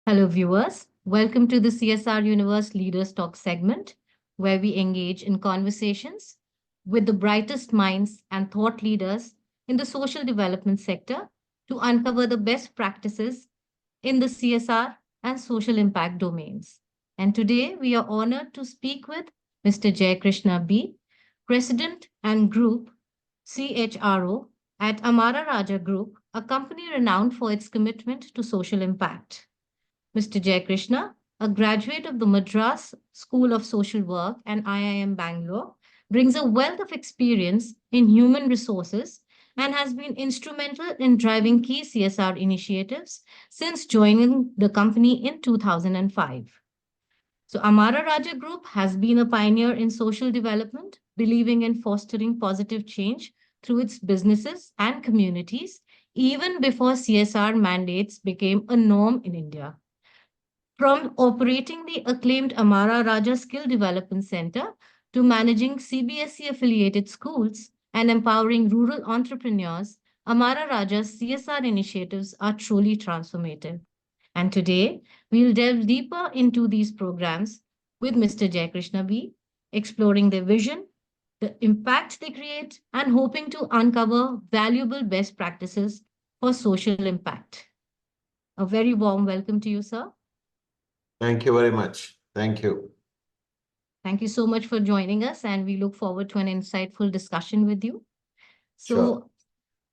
Hello, viewers. Welcome to the CSR Universe Leaders Talk segment, where we engage in conversations with the brightest minds and thought leaders in the social development sector to uncover the best practices in the CSR and social impact domains. And today we are honored to speak with Mr. Jaikrishna B, President and Group CHRO at Amara Raja Group, a company renowned for its commitment to social impact. Mr. Jaikrishna, a graduate of the Madras School of Social Work and IIM Bangalore, brings a wealth of experience in human resources and has been instrumental in driving key CSR initiatives since joining the company in 2005. So, Amara Raja Group has been a pioneer in social development, believing in fostering positive change through its businesses and communities, even before CSR mandates became a norm in India. From operating the acclaimed Amara Raja Skill Development Center to managing CBSE affiliated schools and empowering rural entrepreneurs, Amara Raja's CSR initiatives are truly transformative. And today, we'll delve deeper into these programs with Mr. Jaikrishna B, exploring their vision, the impact they create, and hoping to uncover valuable best practices for social impact. A very warm welcome to you, sir. Thank you very much. Thank you. Thank you so much for joining us, and we look forward to an insightful discussion with you. Sure.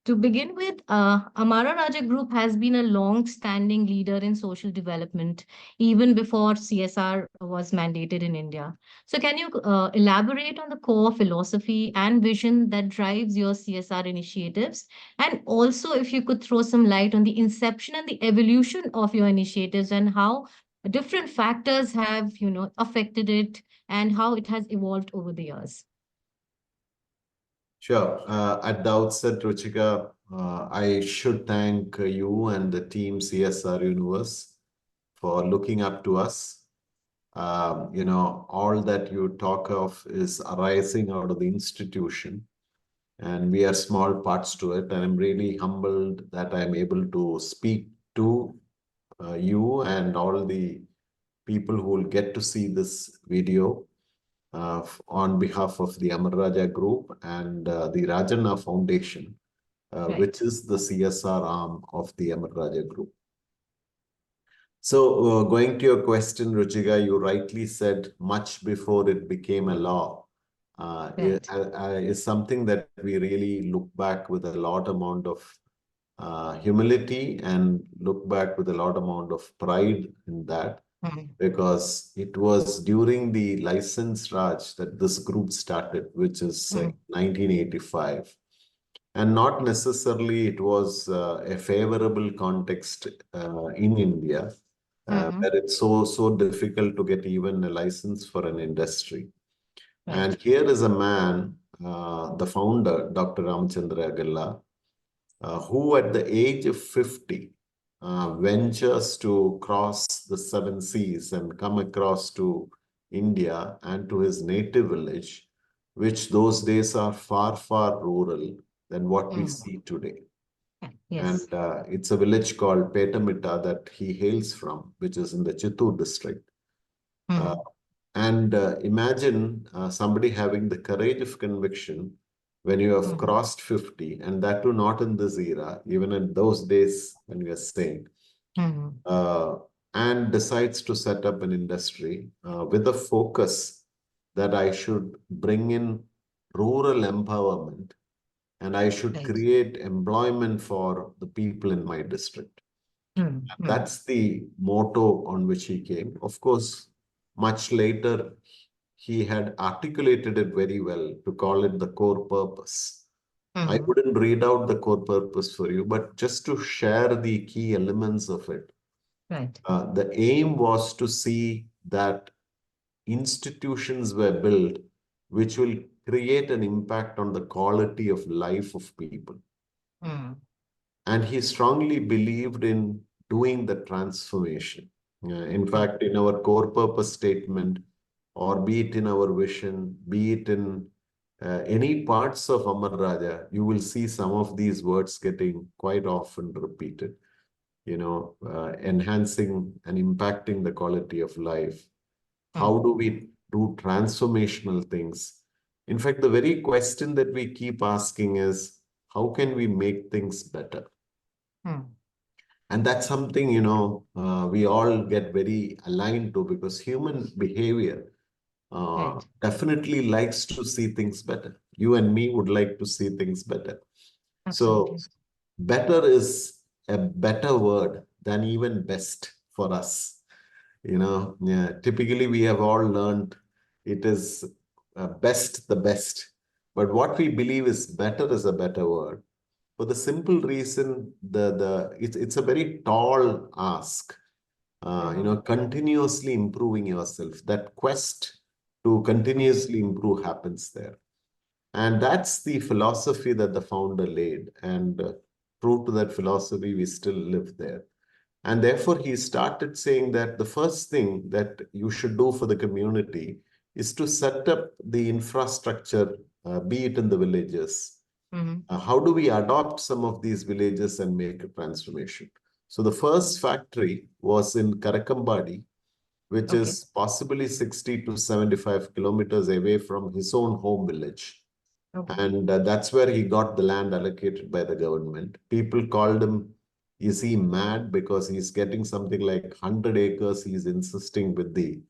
To begin with, Amara Raja Group has been a long-standing leader in social development, even before CSR was mandated in India. So can you elaborate on the core philosophy and vision that drives your CSR initiatives? And also, if you could throw some light on the inception and the evolution of your initiatives and how different factors have, affected it and how it has evolved over the years. Sure. At the outset, Ruchika, I should thank you and the team CSR Universe for looking up to us. All that you talk of is arising out of the institution, and we are small parts to it. And I'm really humbled that I'm able to speak to you and all the people who will get to see this video on behalf of the Amara Raja Group and the Rajana Foundation, which is the CSR arm of the Amara Raja Group. So going to your question, Ruchika, you rightly said much before it became a law. Is something that we really look back with a lot amount of humility and look back with a lot amount of pride in that. Because it was during the license Raj that this group started, which is 1985. And not necessarily it was a favorable context in India, where it's so difficult to get even a license for an industry. And here is a man, the founder, Dr. Ramchandra Agalla, who at the age of 50, ventures to cross the 7 seas and come across to India and to his native village, which those days are far, far rural than what we see today. Yes. And it's a village called Petamitta that he hails from, which is in the Chittoor district. Imagine somebody having the courage of conviction when you have crossed 50, and that too not in this era, even in those days when we are saying, and decides to set up an industry with a focus that I should bring in rural empowerment and I should create employment for the people in my district. That's the motto on which he came. Of course, much later, he had articulated it very well to call it the core purpose. I wouldn't read out the core purpose for you, but just to share the key elements of it. The aim was to see that institutions were built which will create an impact on the quality of life of people. And he strongly believed in doing the transformation. In fact, in our core purpose statement, or be it in our vision, be it in any parts of Amara Raja, you will see some of these words getting quite often repeated. enhancing and impacting the quality of life. How do we do transformational things? In fact, the very question that we keep asking is, how can we make things better? And that's something, we all get very aligned to, because human behavior definitely likes to see things better. You and me would like to see things better. So better is a better word than even best for us. Yeah, typically we have all learned it is best the best. But what we believe is a better word. For the simple reason, it's a very tall ask. Continuously improving yourself. That quest to continuously improve happens there. And that's the philosophy that the founder laid. And true to that philosophy, we still live there. And therefore, he started saying that the first thing that you should do for the community is to set up the infrastructure, be it in the villages. How do we adopt some of these villages and make a transformation? So the first factory was in Karakambadi, which is possibly 60 to 75 kilometers away from his own home village. And that's where he got the land allocated by the government. People called him, is he mad? Because he's getting something like 100 acres. He's insisting with the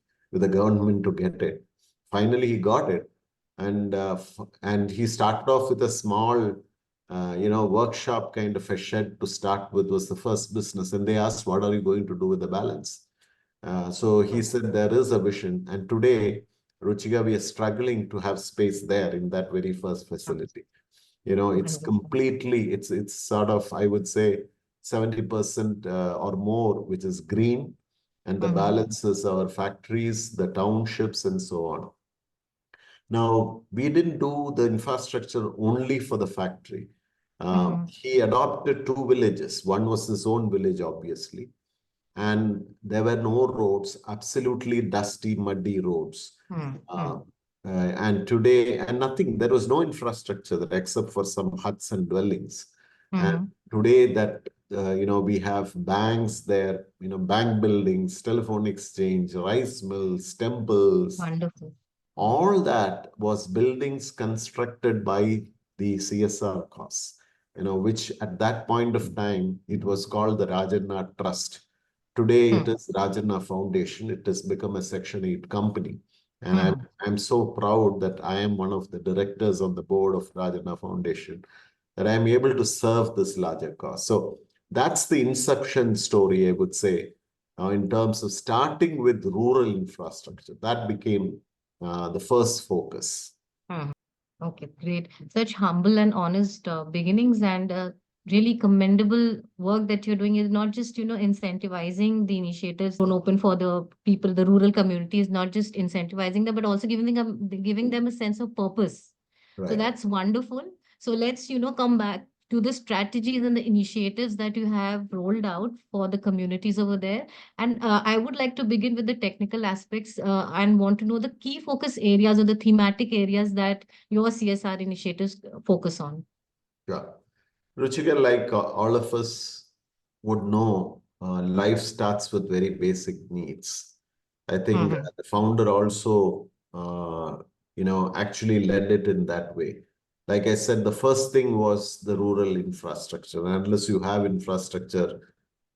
government to get it. Finally, he got it. And he started off with a small, workshop kind of a shed to start with, was the first business. And they asked, what are you going to do with the balance? So he said, there is a vision. And today, Ruchika, we are struggling to have space there in that very first facility. It's completely, it's sort of, I would say, 70% or more, which is green. And the balance is our factories, the townships, and so on. Now, we didn't do the infrastructure only for the factory. He adopted 2 villages. One was his own village, obviously. And there were no roads, absolutely dusty, muddy roads. And today, and nothing, there was no infrastructure there except for some huts and dwellings. And today that, we have banks there, bank buildings, telephone exchange, rice mills, temples. Wonderful. All that was buildings constructed by the CSR cause, which at that point of time, it was called the Rajana Trust. Today, it is Rajana Foundation. It has become a Section 8 company. And I'm so proud that I am one of the directors on the board of Rajana Foundation, that I'm able to serve this larger cause. So that's the inception story, I would say, in terms of starting with rural infrastructure. That became the first focus. Okay, great. Such humble and honest beginnings, and really commendable work that you're doing is not just, incentivizing the initiatives open for the people, the rural communities, not just incentivizing them, but also giving them a sense of purpose. So Right. that's wonderful. So let's, come back to the strategies and the initiatives that you have rolled out for the communities over there. And I would like to begin with the technical aspects and want to know the key focus areas or the thematic areas that your CSR initiatives focus on. Yeah. Ruchika, like all of us would know, life starts with very basic needs. I think the founder also, actually led it in that way. Like I said, the first thing was the rural infrastructure. And unless you have infrastructure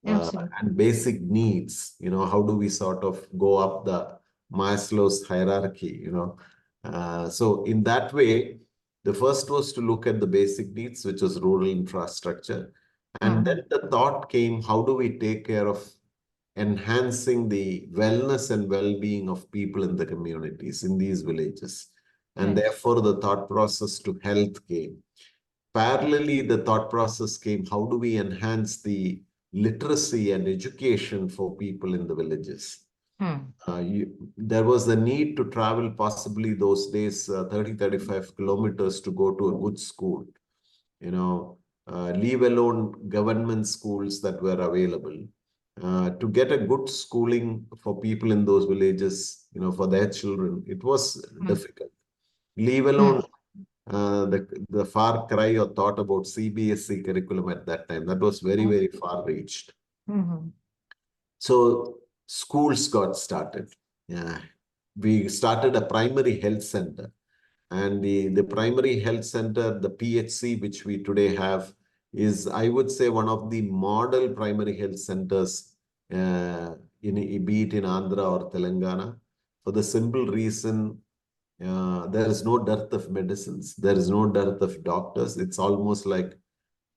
and basic needs, how do we sort of go up the Maslow's hierarchy, So in that way, the first was to look at the basic needs, which was rural infrastructure. And then the thought came, how do we take care of enhancing the wellness and well-being of people in the communities, in these villages? And therefore, the thought process to health came. Parallelly, the thought process came, how do we enhance the literacy and education for people in the villages? There was the need to travel possibly those days 30, 35 kilometers to go to a good school, leave alone government schools that were available. To get a good schooling for people in those villages, for their children, it was difficult. Leave alone the far cry or thought about CBSE curriculum at that time. That was very, very far reached. So schools got started. Yeah. We started a primary health center. And the primary health center, the PHC, which we today have, is, I would say, one of the model primary health centers, be it in Andhra or Telangana, for the simple reason there is no dearth of medicines, there is no dearth of doctors. It's almost like,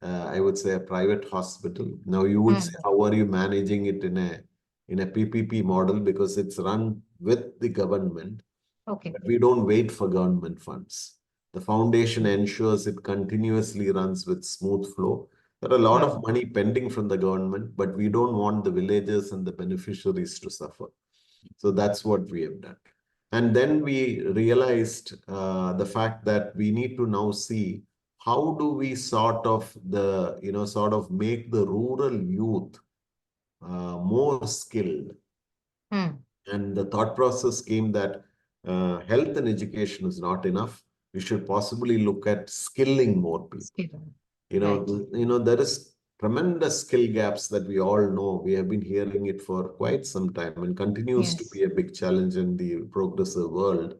I would say, a private hospital. Now you would say, how are you managing it in a PPP model? Because it's run with the government. Okay. But we don't wait for government funds. The foundation ensures it continuously runs with smooth flow. There are a lot of money pending from the government, but we don't want the villagers and the beneficiaries to suffer. So that's what we have done. And then we realized the fact that we need to now see how do we sort of make the rural youth more skilled. And the thought process came that health and education is not enough. We should possibly look at skilling more people. There is tremendous skill gaps that we all know. We have been hearing it for quite some time and continues to be a big challenge in the progressive world.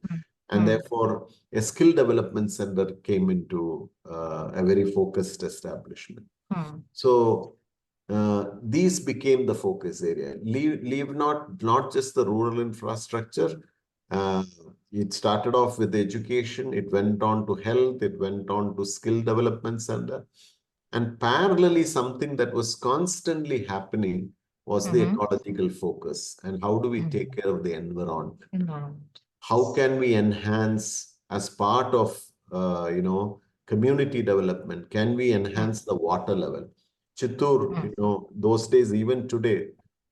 And therefore, a skill development center came into a very focused establishment. So these became the focus area. Leave not just the rural infrastructure. It started off with education. It went on to health. It went on to skill development center. And parallelly, something that was constantly happening was the ecological focus. And how do we take care of the environment? How can we enhance as part of, community development? Can we enhance the water level? Chittur, those days, even today,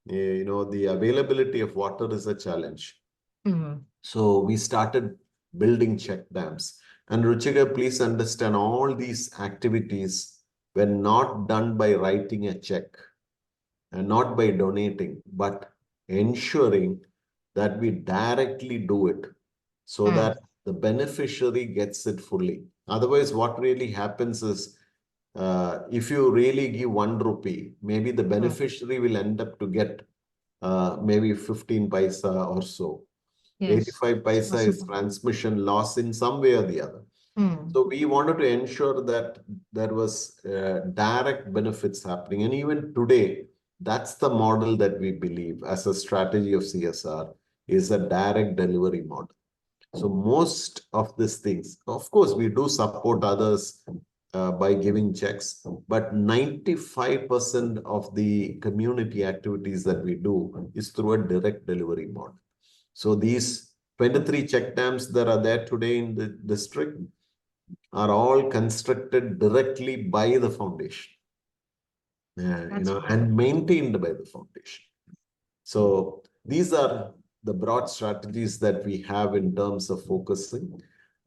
the availability of water is a challenge. So we started building check dams. And Ruchika, please understand, all these activities were not done by writing a check and not by donating, but ensuring that we directly do it so that the beneficiary gets it fully. Otherwise, what really happens is, if you really give 1 rupee, maybe the beneficiary will end up to get maybe 15 paisa or so. 85 paisa is transmission loss in some way or the other. So we wanted to ensure that there was direct benefits happening. And even today, that's the model that we believe as a strategy of CSR, is a direct delivery model. So most of these things, of course, we do support others by giving checks, but 95% of the community activities that we do is through a direct delivery model. So these 23 check dams that are there today in the district are all constructed directly by the foundation, and maintained by the foundation. So these are the broad strategies that we have in terms of focusing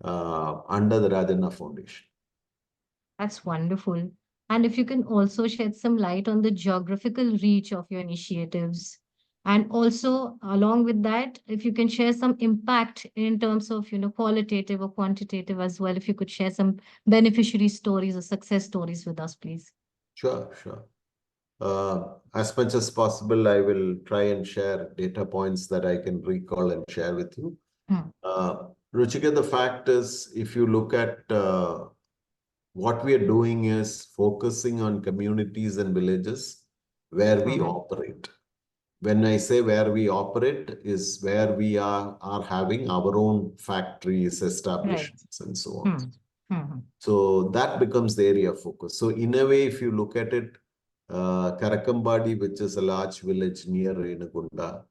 under the Rajana Foundation. That's wonderful. And if you can also shed some light on the geographical reach of your initiatives. And also, along with that, if you can share some impact in terms of, qualitative or quantitative as well, if you could share some beneficiary stories or success stories with us, please. Sure. As much as possible, I will try and share data points that I can recall and share with you. Ruchika, the fact is, if you look at what we are doing is focusing on communities and villages where we operate. When I say where we operate, is where we are having our own factories, establishments, and so on. So that becomes the area of focus. So in a way, if you look at it, Karakambadi, which is a large village near Renagunda,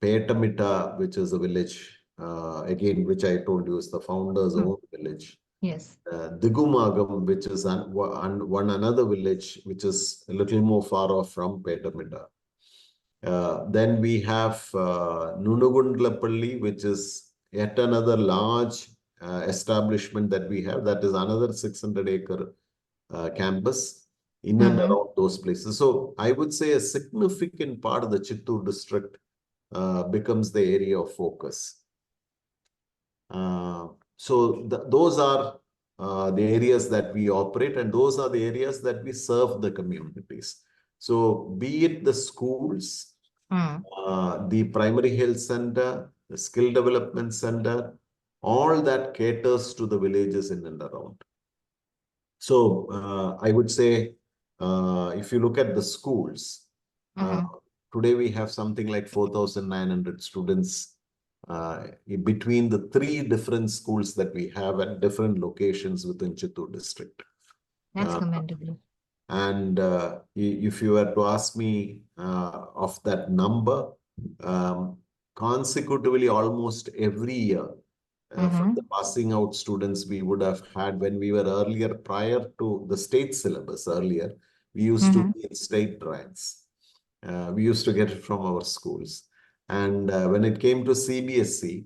Petamita, which is a village, again, which I told you is the founder's own village. Yes. Digumagam, which is one another village, which is a little more far off from Petamita. Then we have Nunugundlapalli, which is yet another large establishment that we have. That is another 600-acre campus in and around those places. So I would say a significant part of the Chittoor district becomes the area of focus. So those are the areas that we operate, and those are the areas that we serve the communities. So be it the schools, the primary health center, the skill development center, all that caters to the villages in and around. So I would say, if you look at the schools, today we have something like 4,900 students between the 3 different schools that we have at different locations within Chittoor district. That's commendable. And if you were to ask me of that number, consecutively almost every year, from the passing out students we would have had when we were earlier, prior to the state syllabus earlier, we used to be in state ranks. We used to get it from our schools. And when it came to CBSE,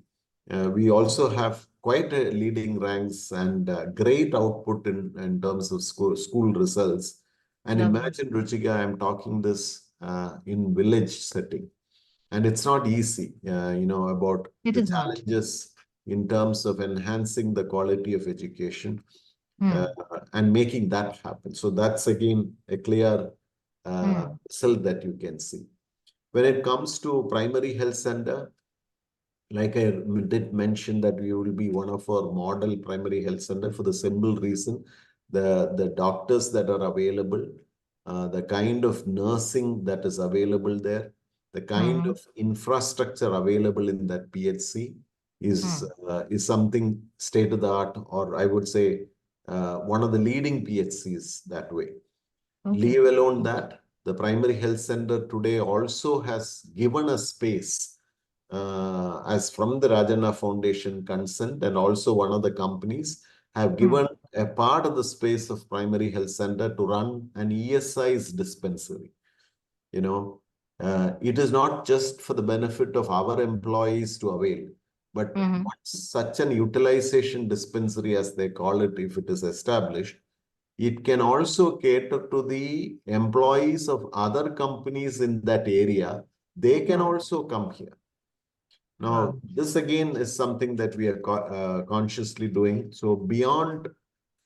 we also have quite a leading ranks and great output in terms of school results. And imagine, Ruchika, I'm talking this in village setting. And it's not easy, about the challenges in terms of enhancing the quality of education and making that happen. So that's again a clear result that you can see. When it comes to primary health center, like I did mention that we will be one of our model primary health center for the simple reason, the doctors that are available, the kind of nursing that is available there, the kind of infrastructure available in that PHC is something state of the art, or I would say one of the leading PHCs that way. Leave alone that, the primary health center today also has given a space as from the Rajana Foundation consent, and also one of the companies have given a part of the space of primary health center to run an ESI's dispensary. It is not just for the benefit of our employees to avail, but such an utilization dispensary, as they call it, if it is established, it can also cater to the employees of other companies in that area. They can also come here. Now, this again is something that we are consciously doing. So beyond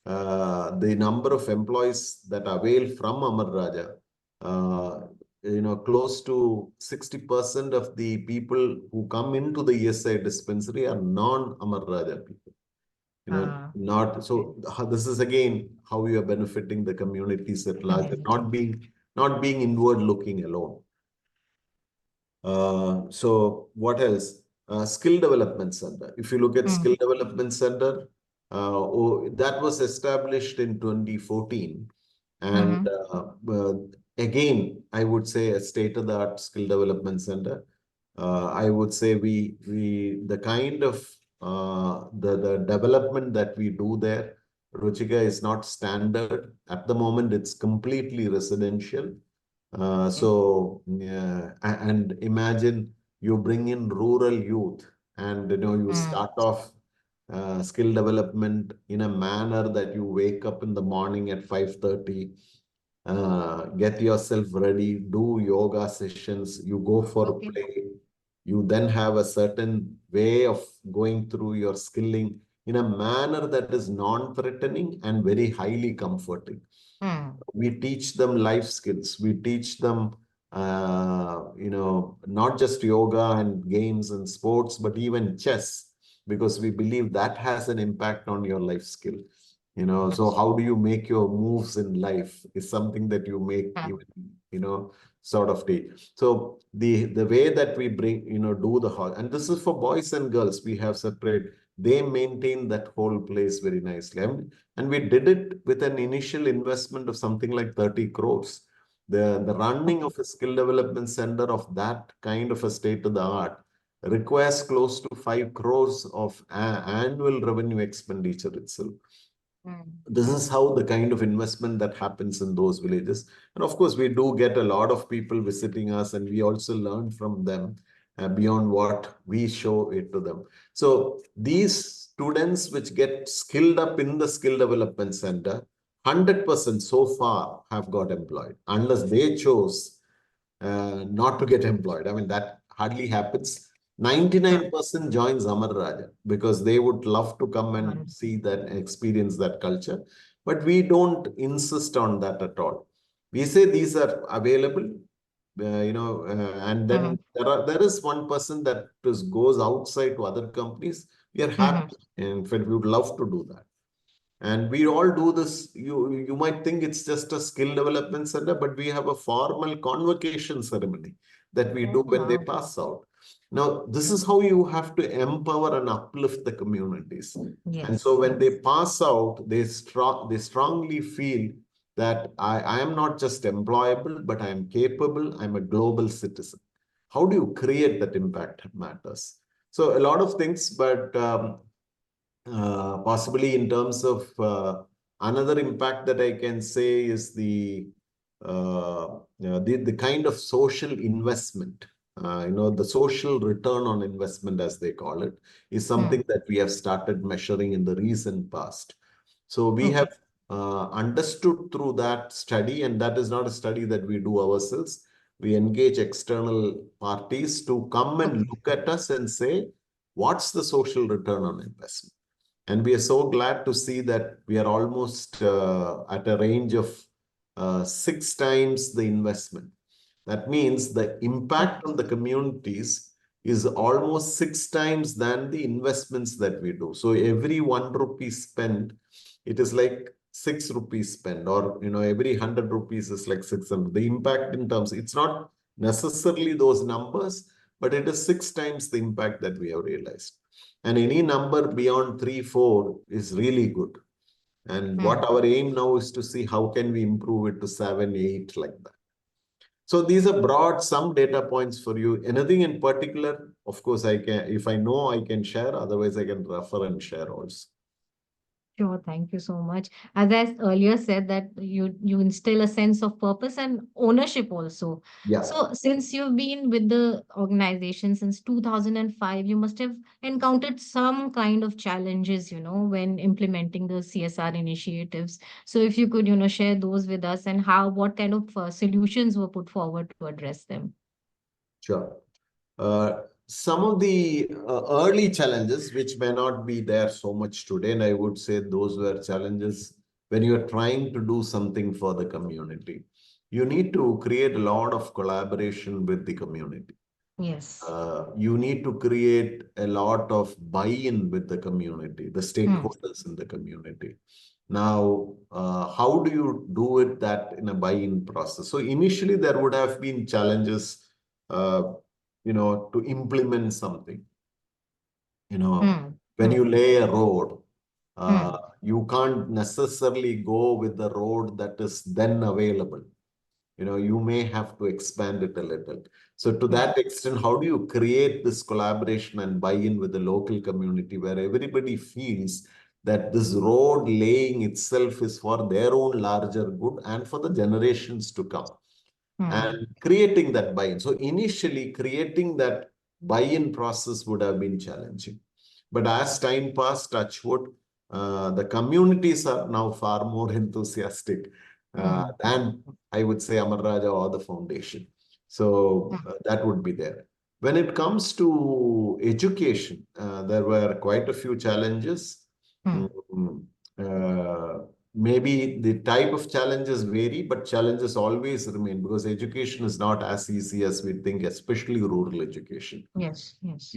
the number of employees that avail from Amara Raja, close to 60% of the people who come into the ESI dispensary are non-Amara Raja people. Not so. This is again how we are benefiting the communities at large, not being inward looking alone. So what else? Skill development center. If you look at skill development center, that was established in 2014, and again, I would say a state-of-the-art skill development center. I would say the kind of the development that we do there, Ruchika, is not standard. At the moment, it's completely residential. And imagine you bring in rural youth, and you start off skill development in a manner that you wake up in the morning at 5:30, get yourself ready, do yoga sessions, you go for play, you then have a certain way of going through your skilling in a manner that is non-threatening and very highly comforting. We teach them life skills. We teach them, not just yoga and games and sports, but even chess, because we believe that has an impact on your life skill. So how do you make your moves in life is something that you make even, sort of teach. So the way that we bring, do and this is for boys and girls, we have separate, they maintain that whole place very nicely. And we did it with an initial investment of something like 30 crores. The running of a skill development center of that kind of a state of the art requires close to 5 crores of annual revenue expenditure itself. This is how the kind of investment that happens in those villages. And of course, we do get a lot of people visiting us, and we also learn from them beyond what we show it to them. So these students which get skilled up in the skill development center, 100% so far have got employed, unless they chose not to get employed. I mean, that hardly happens. 99% joins Amara Raja because they would love to come and see that, experience that culture. But we don't insist on that at all. We say these are available, and then there is one person that goes outside to other companies. We are happy. In fact, we would love to do that. And we all do this. You might think it's just a skill development center, but we have a formal convocation ceremony that we do when they pass out. Now, this is how you have to empower and uplift the communities. And so when they pass out, they strongly feel that I am not just employable, but I am capable. I'm a global citizen. How do you create that impact matters? So a lot of things, but possibly in terms of another impact that I can say is the kind of social investment, the social return on investment, as they call it, is something that we have started measuring in the recent past. So we have understood through that study, and that is not a study that we do ourselves. We engage external parties to come and look at us and say, what's the social return on investment? And we are so glad to see that we are almost at a range of 6 times the investment. That means the impact on the communities is almost 6 times than the investments that we do. So every 1 rupee spent, it is like 6 rupees spent, or every 100 rupees is like 600. The impact in terms, it's not necessarily those numbers, but it is 6 times the impact that we have realized. And any number beyond 3, 4 is really good. And what our aim now is to see how can we improve it to 7, 8, like that. So these are broad, some data points for you. Anything in particular? Of course, I can, if I know, I can share. Otherwise, I can refer and share also. Sure, thank you so much. As I earlier said, that you instill a sense of purpose and ownership also. Yeah. So since you've been with the organization since 2005, you must have encountered some kind of challenges, when implementing the CSR initiatives. So if you could, share those with us, and what kind of solutions were put forward to address them. Sure. Some of the early challenges, which may not be there so much today, and I would say those were challenges when you are trying to do something for the community. You need to create a lot of collaboration with the community. Yes. You need to create a lot of buy-in with the community, the stakeholders in the community. Now, how do you do it that in a buy-in process? So initially, there would have been challenges to implement something. When you lay a road, you can't necessarily go with the road that is then available. You may have to expand it a little. So to that extent, how do you create this collaboration and buy-in with the local community where everybody feels that this road laying itself is for their own larger good and for the generations to come? And creating that buy-in. So initially, creating that buy-in process would have been challenging. But as time passed, touch wood, the communities are now far more enthusiastic than, I would say, Amara Raja or the foundation. So that would be there. When it comes to education, there were quite a few challenges. Maybe the type of challenges vary, but challenges always remain because education is not as easy as we think, especially rural education. Yes, yes.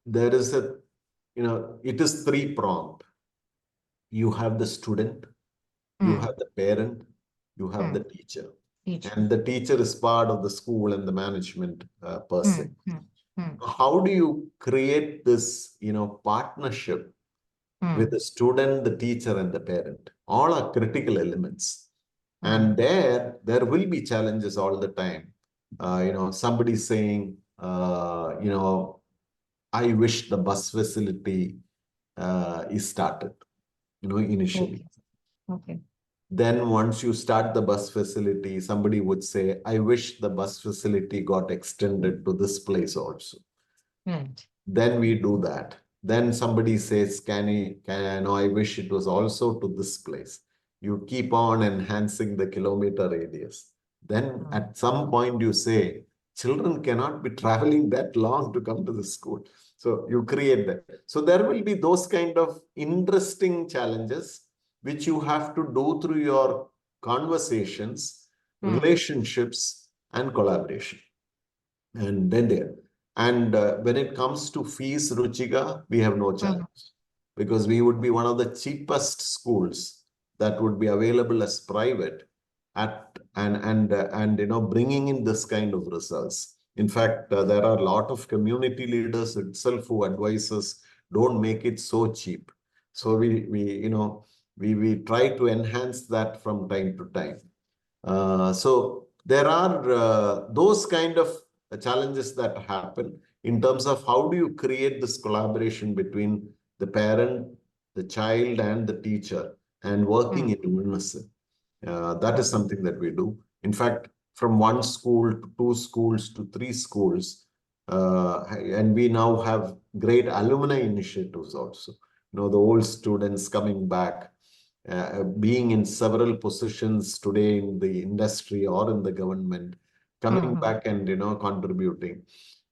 There is it is three-pronged. You have the student, you have the parent, you have the teacher. And the teacher is part of the school and the management per se. How do you create this, partnership with the student, the teacher, and the parent? All are critical elements. And there will be challenges all the time. Somebody saying, I wish the bus facility is started, initially. Okay. Then once you start the bus facility, somebody would say, I wish the bus facility got extended to this place also. Right. Then we do that. Then somebody says, I wish it was also to this place. You keep on enhancing the kilometer radius. Then at some point you say, children cannot be traveling that long to come to the school. So you create that. So there will be those kind of interesting challenges which you have to do through your conversations relationships, and collaboration. And then there. And when it comes to fees, Ruchika, we have no challenge because we would be one of the cheapest schools that would be available as private at and bringing in this kind of results. In fact, there are a lot of community leaders itself who advise us don't make it so cheap. So we try to enhance that from time to time. So there are those kind of challenges that happen in terms of how do you create this collaboration between the parent, the child, and the teacher, and working in unison. That is something that we do. In fact, from one school to two schools to three schools, and we now have great alumni initiatives also. The old students coming back, being in several positions today in the industry or in the government, coming back and contributing,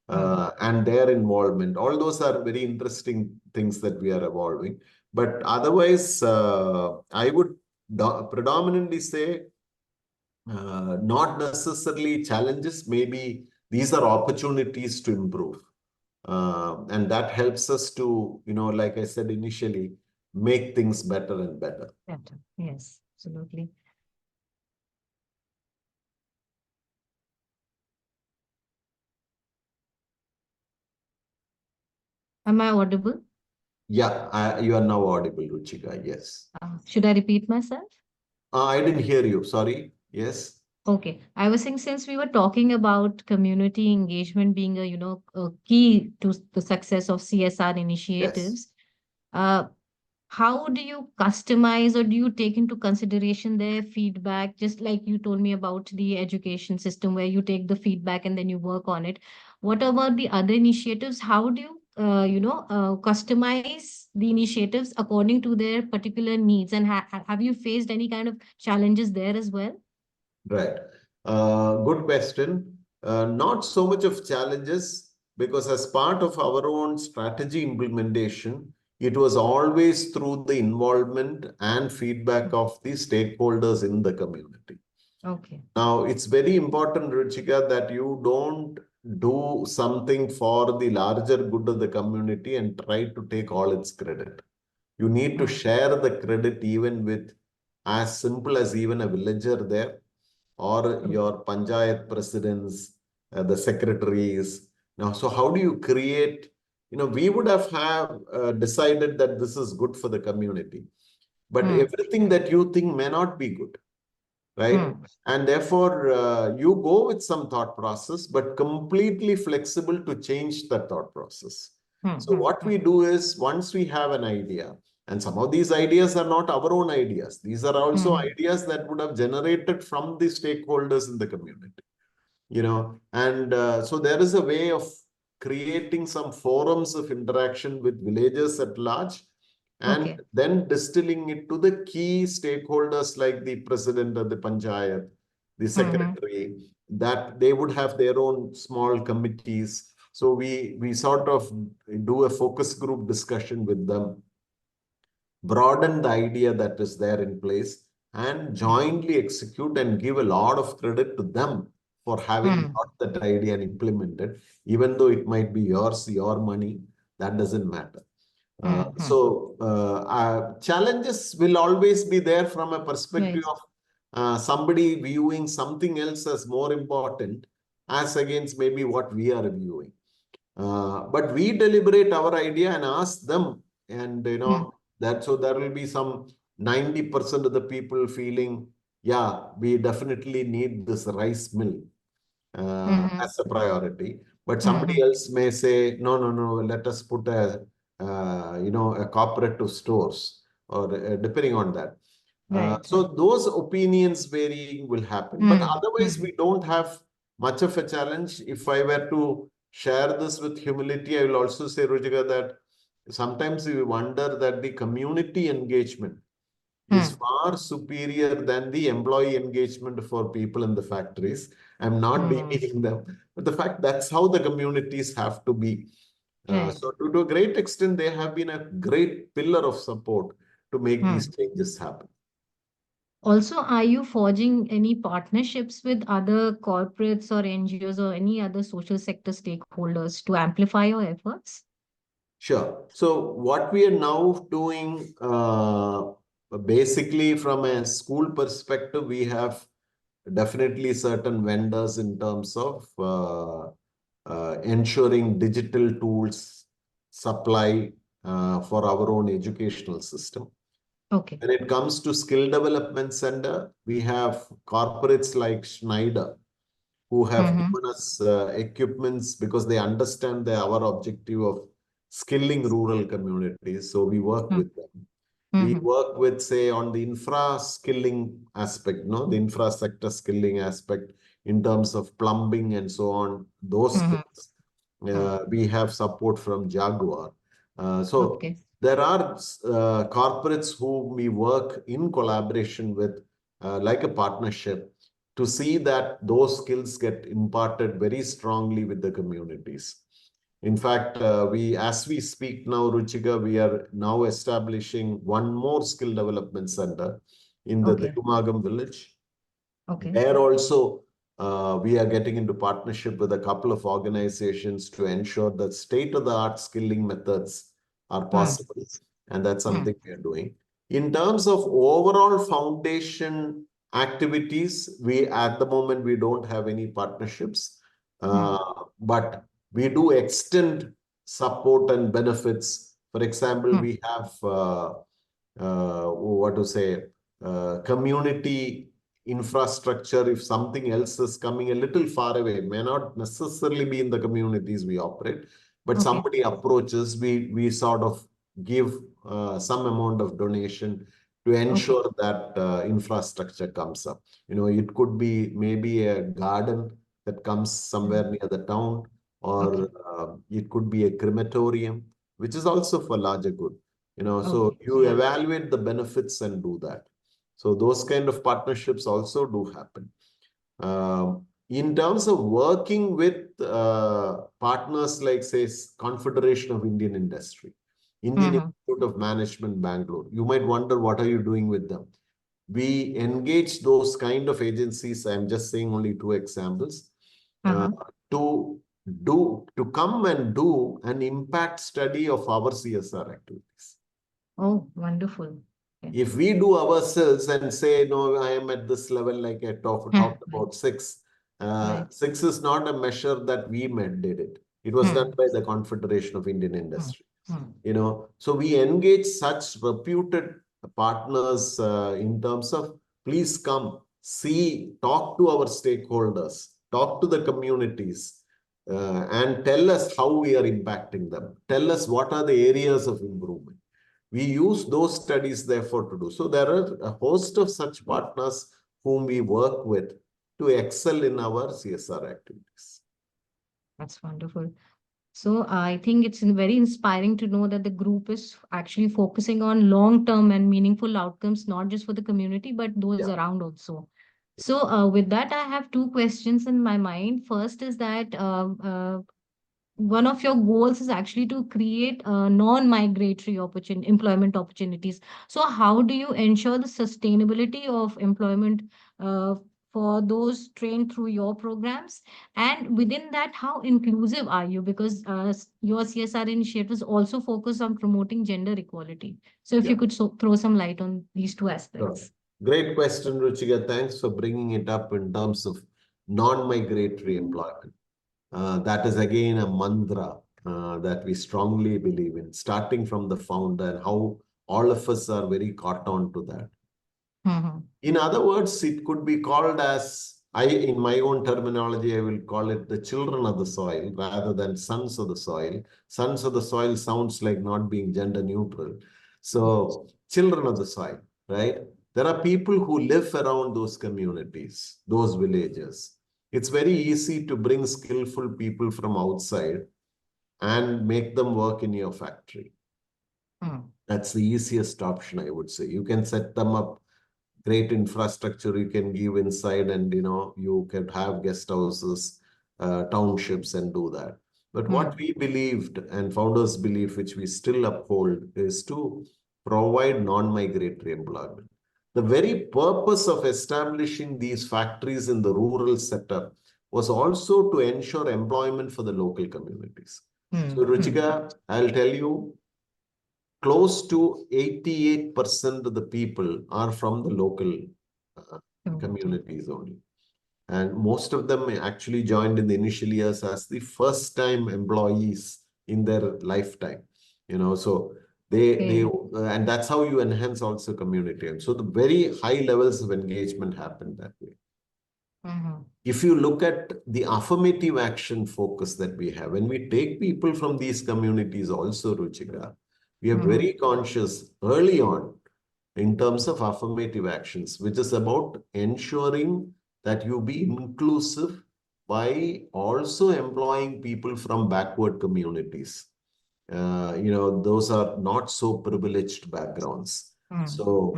and their involvement. All those are very interesting things that we are evolving. But otherwise, I would predominantly say not necessarily challenges. Maybe these are opportunities to improve. And that helps us to, like I said initially, make things better and better. Better. Yes, absolutely. Am I audible? Yeah, you are now audible, Ruchika. Yes. Should I repeat myself? I didn't hear you. Sorry. Yes. Okay. I was saying since we were talking about community engagement being a key to the success of CSR Yes. initiatives, uh, how do you customize or do you take into consideration their feedback, just like you told me about the education system where you take the feedback and then you work on it? What about the other initiatives? How do you customize the initiatives according to their particular needs, and have you faced any kind of challenges there as well? Right. Good question. Not so much of challenges because as part of our own strategy implementation, it was always through the involvement and feedback of the stakeholders in the community. Okay. Now, it's very important, Ruchika, that you don't do something for the larger good of the community and try to take all its credit. You need to share the credit even with as simple as even a villager there or your panchayat presidents, the secretaries. Now, so how do you create, we would have decided that this is good for the community, but everything that you think may not be good, right? And therefore, you go with some thought process, but completely flexible to change that thought process. So what we do is once we have an idea, and some of these ideas are not our own ideas. These are also ideas that would have generated from the stakeholders in the community, and so there is a way of creating some forums of interaction with villagers at large and then distilling it to the key stakeholders like the president of the panchayat, the secretary, that they would have their own small committees. So we sort of do a focus group discussion with them, broaden the idea that is there in place, and jointly execute and give a lot of credit to them for having got that idea and implemented, even though it might be yours, your money, that doesn't matter. Challenges will always be there from a perspective of somebody viewing something else as more important as against maybe what we are viewing. But we deliberate our idea and ask them, and so there will be some 90% of the people feeling, yeah, we definitely need this rice mill as a priority. But somebody else may say, no, let us put a cooperative stores or depending on that. So those opinions varying will happen. But otherwise, we don't have much of a challenge. If I were to share this with humility, I will also say, Rujika, that sometimes we wonder that the community engagement is far superior than the employee engagement for people in the factories. I'm not demeaning them, but the fact that's how the communities have to be. So to a great extent, they have been a great pillar of support to make these changes happen. Also, are you forging any partnerships with other corporates or NGOs or any other social sector stakeholders to amplify your efforts? Sure. So what we are now doing, basically from a school perspective, we have definitely certain vendors in terms of ensuring digital tools supply for our own educational system. Okay. When it comes to skill development center, we have corporates like Schneider who have Mm-hmm. given us equipments because they understand our objective of skilling rural communities. So we work with them. We Mm-hmm. work with, say, on the infra skilling aspect, no, the infrastructure skilling aspect in terms of plumbing and so on, those Mm-hmm. skills. We have support from Jaguar. So Okay. there are corporates who we work in collaboration with, like a partnership, to see that those skills get imparted very strongly with the communities. In fact, as we speak now, Ruchika, we are now establishing one more skill development center in the Okay. Degumagam village. Okay. There also, we are getting into partnership with a couple of organizations to ensure that state-of-the-art skilling methods are Mm. possible. And that's Mm. something we are doing. In terms of overall foundation activities, at the moment, we don't have any partnerships. Mm. But we do extend support and benefits. For example, Mm. we have, what to say, community infrastructure. If something else is coming a little far away, may not necessarily be in the communities we operate, but Okay. somebody approaches, we sort of give some amount of donation to Okay. ensure that infrastructure comes up. It could be maybe a garden that comes somewhere Mm. near the town, Okay. or it could be a crematorium, which is also for larger good. So Okay. you evaluate the benefits and do that. So those kind of partnerships also do happen. In terms of working with partners like, say, Confederation of Indian Industry, Indian Mm-hmm. Institute of Management, Bangalore, you might wonder, what are you doing with them? We engage those kind of agencies. I'm just saying only two examples, uh, Uh-huh. to come and do an impact study of our CSR activities. Oh, wonderful. Okay. If we do ourselves and say, no, I am at this level, like I talked Right. about six, Right. six is not a measure that we did it. It was done Mm. by the Confederation of Indian Mm. Industry. Mm. So we engage such reputed partners in terms of, please come, see, talk to our stakeholders, talk to the communities, and tell us how we are impacting them. Tell us what are the areas of improvement. We use those studies, therefore, to do. So there are a host of such partners whom we work with to excel in our CSR activities. That's wonderful. So I think it's very inspiring to know that the group is actually focusing on long-term and meaningful outcomes, not just for the community, but those Yeah. around also. So with that, I have two questions in my mind. First is that one of your goals is actually to create non-migratory employment opportunities. So how do you ensure the sustainability of employment uh, for those trained through your programs? And within that, how inclusive are you? Because your CSR initiatives also focus on promoting gender equality. So if Yeah. you could throw some light on these two Sure. aspects. Great question, Ruchika. Thanks for bringing it up in terms of non-migratory employment. That is again a mantra that we strongly believe in, starting from the founder, and how all of us are very caught on to that. Mm-hmm. In other words, it could be called as, in my own terminology, I will call it the children of the soil rather than sons of the soil. Sons of the soil sounds like not being gender neutral. So, children of the soil, right? There are people who live around those communities, those villages. It's very easy to bring skillful people from outside and make them work in your factory. That's the easiest option, I would say. You can set them up great infrastructure you can give inside, and you can have guest houses, townships, and do that. But what Mm-hmm. we believed, and founders believe, which we still uphold, is to provide non-migratory employment. The very purpose of establishing these factories in the rural setup was also to ensure employment for the local communities. So, Ruchika, I'll tell you, close to 88% of the people are from the local communities only. And most of them actually joined in the initial years as the first time employees in their lifetime. So and that's how you enhance also community. And so the very high levels of engagement happen that way. If you look at the affirmative action focus that we have, when we take people from these communities also, Ruchika, we are very conscious early on in terms of affirmative actions, which is about ensuring that you be inclusive by also employing people from backward communities. Those are not so privileged backgrounds. So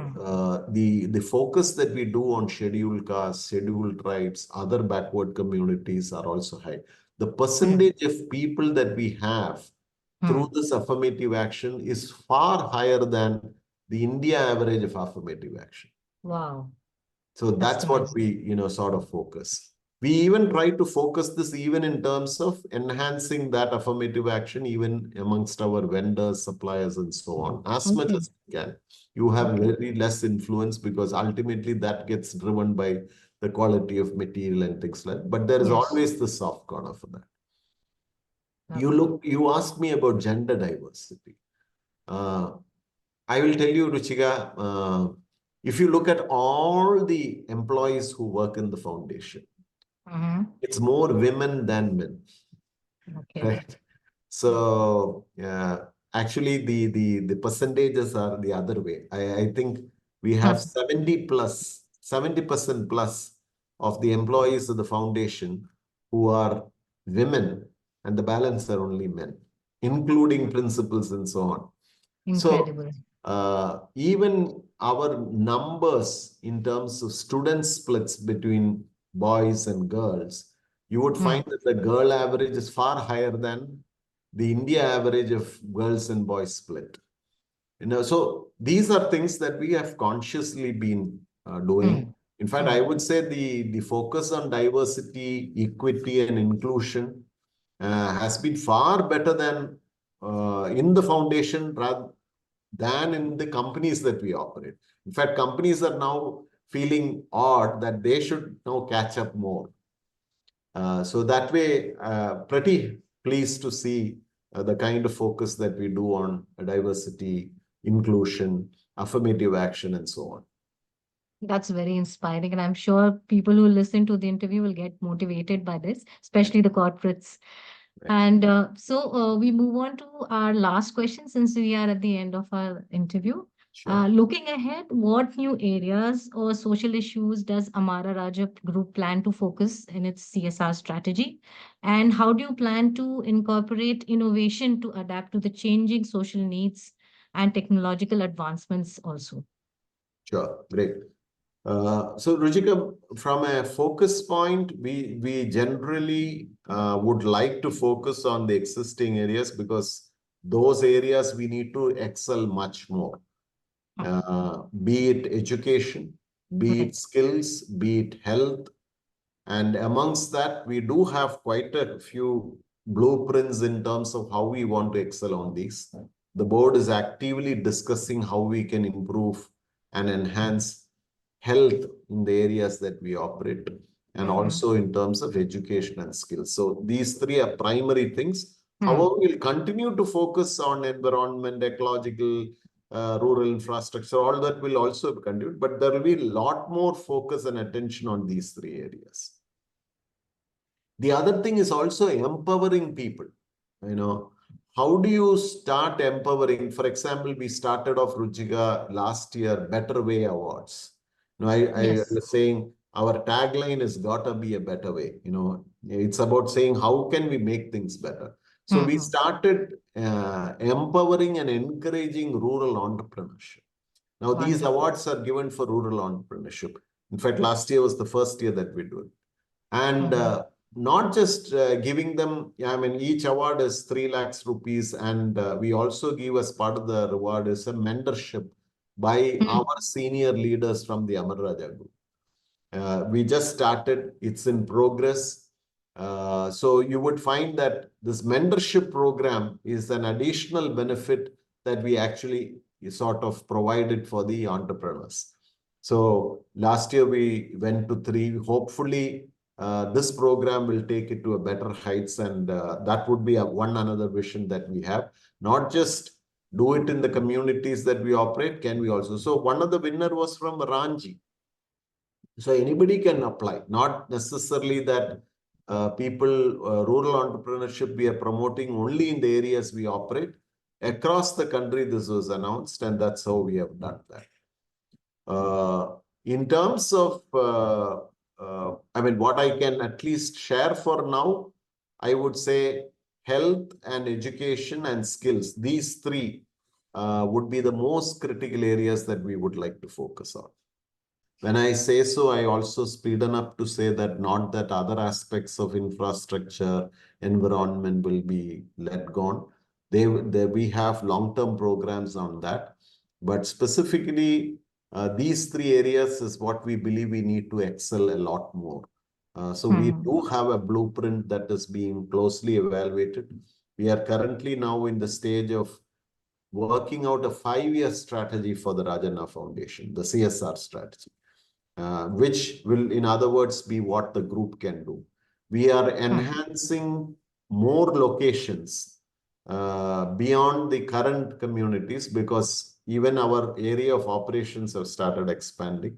the focus that we do on scheduled castes, scheduled tribes, other backward communities are also high. The percentage of people that we have through this affirmative action is far higher than the India average of affirmative action. Wow. So that's what we, sort of focus. We even try to focus this even in terms of enhancing that affirmative action, even amongst our vendors, suppliers, and so on, as much as we can. You have very less influence because ultimately that gets driven by the quality of material and things like that. But there is always the soft corner for that. You asked me about gender diversity. I will tell you, Ruchika, if you look at all the employees who work in the foundation, it's more women than men. Right? So actually the percentages are the other way. I think we have 70% plus of the employees of the foundation who are women, and the balance are only men, including principals and so on. Incredible. So even our numbers in terms of student splits between boys and girls, you would find that the girl average is far higher than the India average of girls and boys split. So these are things that we have consciously been doing. In fact, I would say the focus on diversity, equity, and inclusion has been far better than in the foundation rather than in the companies that we operate. In fact, companies are now feeling odd that they should now catch up more. So that way, pretty pleased to see the kind of focus that we do on diversity, inclusion, affirmative action, and so on. That's very inspiring. And I'm sure people who listen to the interview will get motivated by this, especially the corporates. And so we move on to our last question since we are at the end of our interview. Looking ahead, what new areas or social issues does Amara Raja Group plan to focus in its CSR strategy? And how do you plan to incorporate innovation to adapt to the changing social needs and technological advancements also? Sure, great. So Ruchika, from a focus point, we generally would like to focus on the existing areas because those areas we need to excel much more. Be it education, be it skills, be it health. And amongst that, we do have quite a few blueprints in terms of how we want to excel on these. The board is actively discussing how we can improve and enhance health in the areas that we operate, and also in terms of education and skills. So these three are primary things. However, we'll continue to focus on environment, ecological, rural infrastructure, all that will also continue, but there will be a lot more focus and attention on these three areas. The other thing is also empowering people. How do you start empowering? For example, we started off, Ruchika, last year, Better Way Awards. I was saying our tagline has got to be a better way. It's about saying how can we make things better. So we started empowering and encouraging rural entrepreneurship. Now, these awards are given for rural entrepreneurship. In fact, last year was the first year that we do it. And not just giving them, each award is 3 lakhs rupees. And we also give as part of the reward is a mentorship by our senior leaders from the Amara Raja Group. We just started, it's in progress. So you would find that this mentorship program is an additional benefit that we actually sort of provided for the entrepreneurs. So last year we went to 3. Hopefully, this program will take it to a better heights, and that would be one another vision that we have. Not just do it in the communities that we operate, can we also? So one of the winner was from Ranchi. So anybody can apply, not necessarily that rural entrepreneurship we are promoting only in the areas we operate. Across the country, this was announced, and that's how we have done that. In terms of, what I can at least share for now, I would say health and education and skills. These 3 would be the most critical areas that we would like to focus on. When I say so, I also speeden up to say that not that other aspects of infrastructure, environment will be let gone. We have long-term programs on that. But specifically, these 3 areas is what we believe we need to excel a lot more. So we do have a blueprint that is being closely evaluated. We are currently now in the stage of working out a 5-year strategy for the Rajana Foundation, the CSR strategy. Which will, in other words, be what the group can do. We are enhancing more locations beyond the current communities, because even our area of operations have started expanding.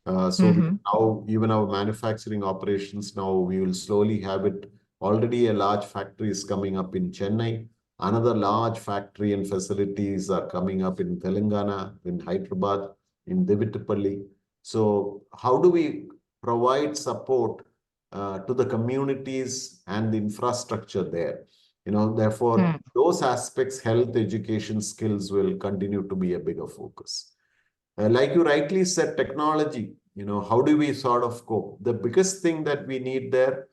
Now even our manufacturing operations, now we will slowly have it. Already a large factory is coming up in Chennai. Another large factory and facilities are coming up in Telangana, in Hyderabad, in Divitipalli. So how do we provide support to the communities and the infrastructure there? Therefore, those aspects, health, education, skills will continue to be a bigger focus. Like you rightly said, technology, how do we sort of cope? The biggest thing that we need there,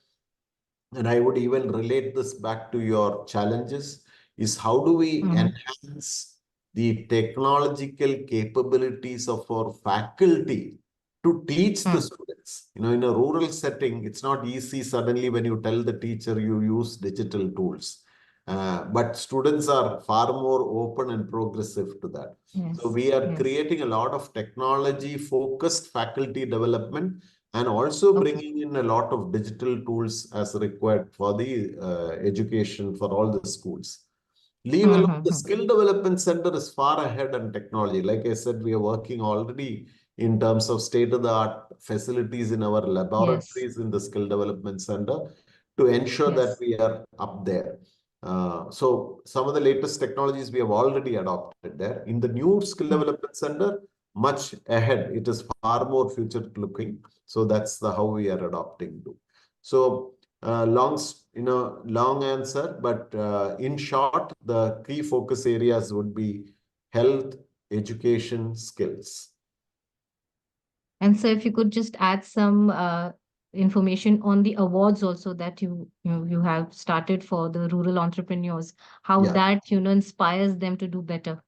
and I would even relate this back to your challenges, is how do we enhance the technological capabilities of our faculty to teach the students. In a rural setting, it's not easy suddenly when you tell the teacher you use digital tools. But students are far more open and progressive to that. So we are creating a lot of technology-focused faculty development, and also bringing in a lot of digital tools as required for the education for all the schools. Leave alone, the skill development center is far ahead in technology. Like I said, we are working already in terms of state-of-the-art facilities in our laboratories in the skill development center to ensure that we are up there. So some of the latest technologies we have already adopted there. In the new skill development center, much ahead. It is far more future-looking. So that's how we are adopting to. So long answer, but in short, the key focus areas would be health, education, skills. And so if you could just add some information on the awards also that you have started for the rural entrepreneurs, how that inspires them to do better.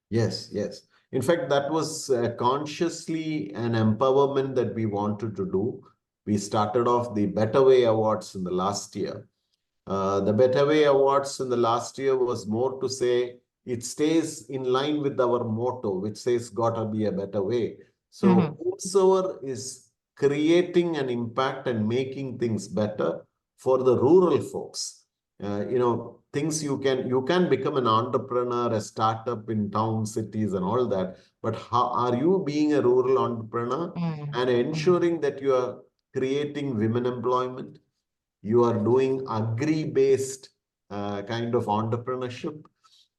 Yes. In fact, that was consciously an empowerment that we wanted to do. We started off the Better Way Awards in the last year. The Better Way Awards in the last year was more to say it stays in line with our motto, which says, gotta be a better way. So whosoever is creating an impact and making things better for the rural folks, things you can become an entrepreneur, a startup in town, cities and all that. But how are you being a rural entrepreneur and ensuring that you are creating women employment? You are doing agri-based kind of entrepreneurship.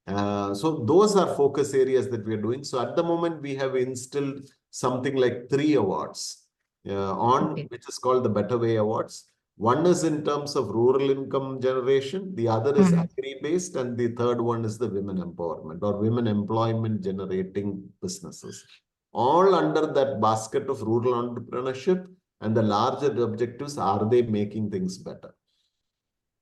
So those are focus areas that we are doing. So at the moment, we have instilled something like 3 awards which is called the Better Way Awards. One is in terms of rural income generation. The other is agri-based. And the third one is the women empowerment or women employment generating businesses. All under that basket of rural entrepreneurship. And the larger objectives, are they making things better?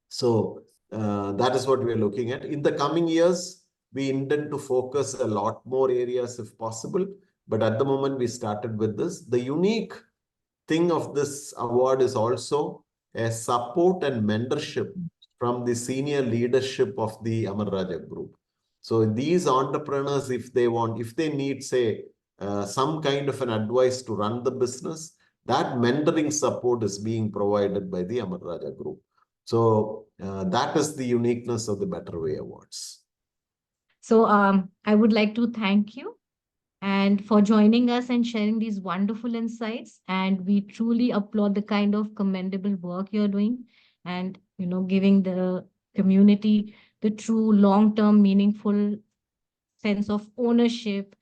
So that is what we are looking at. In the coming years, We intend to focus a lot more areas if possible. But at the moment, we started with this. The unique thing of this award is also a support and mentorship from the senior leadership of the Amara Raja Group. So these entrepreneurs, if they need, say, some kind of an advice to run the business, that mentoring support is being provided by the Amara Raja Group. So that is the uniqueness of the Better Way Awards. So I would like to thank you and for joining us and sharing these wonderful insights. And we truly applaud the kind of commendable work you're doing and, giving the community the true long-term meaningful sense of ownership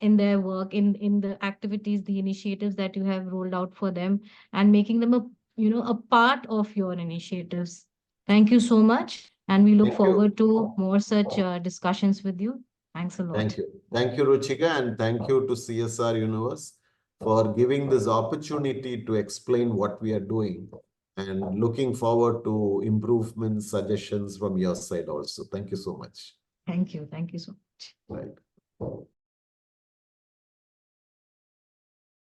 in their work, in the activities, the initiatives that you have rolled out for them, and making them a part of your initiatives. Thank you so much, and we look Thank you. forward to more such discussions with you. Thanks a lot. Thank you. Thank you, Ruchika, and thank you to CSR Universe for giving this opportunity to explain what we are doing, and looking forward to improvements, suggestions from your side also. Thank you so much. Thank you. Thank you so much. Right.